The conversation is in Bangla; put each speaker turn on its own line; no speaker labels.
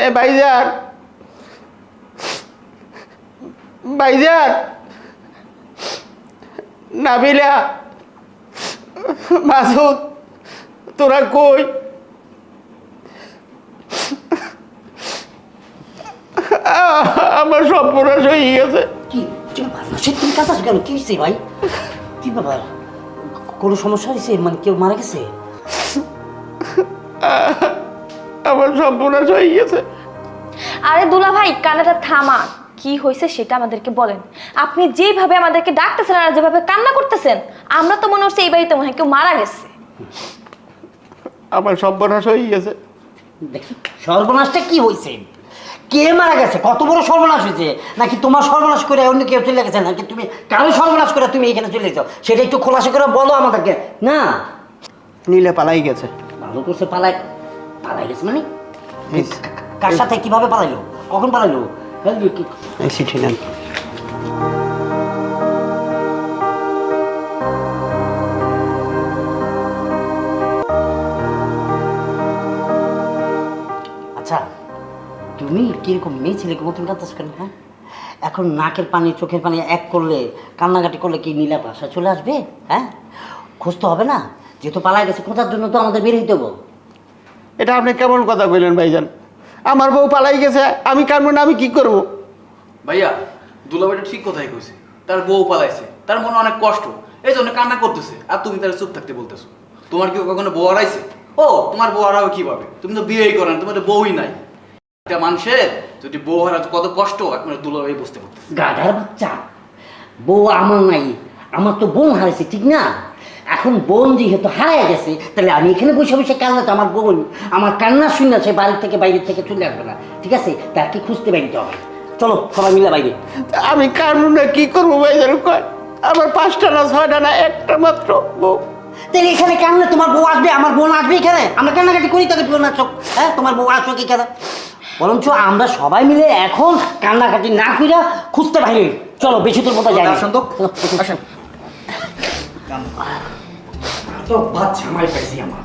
এ ভাইজান, ভাইজান, নাবিলা, মাসুদ, তোরা কই? আমার সব পুরো হয়ে গেছে।
কি তুমি কাজ আছো কেন? কি হয়েছে ভাই? কি ব্যাপার? কোনো সমস্যা হয়েছে? মানে কেউ মারা গেছে?
আমার সব পুরো হয়ে গেছে।
আরে দুলা ভাই, কান্নাটা থামা। কি হয়েছে সেটা আমাদেরকে বলেন। আপনি যেভাবে আমাদেরকে ডাকতেছেন আর যেভাবে কান্না করতেছেন, আমরা তো মনে হচ্ছে এই বাড়িতে মনে হয় কেউ মারা গেছে।
আমার সর্বনাশ হয়ে গেছে।
দেখি সর্বনাশটা কি হয়েছে? কে মারা গেছে? কত বড় সর্বনাশ হয়েছে? নাকি তোমার সর্বনাশ করে অন্য কেউ চলে গেছে? নাকি তুমি কারো সর্বনাশ করে তুমি এখানে চলে যাও? সেটা একটু খোলাসা করে বলো আমাদেরকে। না
নীলে পালাই গেছে।
ভালো করছে। পালাই গেছে মানে? কার সাথে? কিভাবে পালাইলো? কখন পালাইলো?
এই চিঠি নেন।
আচ্ছা, তুমি কিরকম মেয়ে ছেলেকে মতন কাঁদতেছ কেন? হ্যাঁ, এখন নাকের পানি চোখের পানি এক করলে, কান্নাকাটি করলে কি নীলা বাসা চলে আসবে? হ্যাঁ, খুঁজতে হবে না? যেহেতু পালায় গেছে, খোঁজার জন্য তো আমাদের বেরিয়ে দেবো।
এটা আপনি কেমন কথা কইলেন ভাইজান? আমার বউ পালাই গেছে, আমি কারণ না, আমি কি করব?
ভাইয়া, দুলাভাইটা ঠিক কথাই কইছে। তার বউ পালাইছে, তার মনে অনেক কষ্ট, এই জন্য কান্না করতেছে। আর তুমি তার চুপ থাকতে বলতেছো। তোমার কি কখনো বউ হারাইছে? ও, তোমার বউ হারাবে কিভাবে? তুমি তো বিয়েই করো না, তোমার তো বউই নাই। একটা মানুষের যদি বউ হারাতে কত কষ্ট, আপনার দুলাভাই বুঝতে পারতেছে।
গাধার বাচ্চা, বউ আমার নাই, আমার তো বোন হারাইছে, ঠিক না? এখন বোন যেহেতু হারায় গেছে, তাহলে আমি এখানে বসে বসে কান্নাতে, আমার বোন আমার কান্না শুনে সে বাইরে থেকে চলে আসবে না, ঠিক আছে? তাকে খুঁজতে বেরিয়ে হবে। চলো সবাই মিলে বাইরে।
আমি কারণ না, কি করবো ভাইজান? কয় আমার 5টা না 6টা না, একটা মাত্র বউ।
তাহলে এখানে কান্না, তোমার বউ আসবে, আমার বোন আসবে এখানে, আমরা কান্নাকাটি করি, তাহলে বোন আসো। হ্যাঁ, তোমার বউ আসো কি কেন? বরঞ্চ আমরা সবাই মিলে এখন কান্নাকাটি না কইরা খুঁজতে বাইরে। চলো, বেশি তোর মতো যাই।
আসেন তো, আসেন।
তো বাচ্চা মাই পাইছি আমার।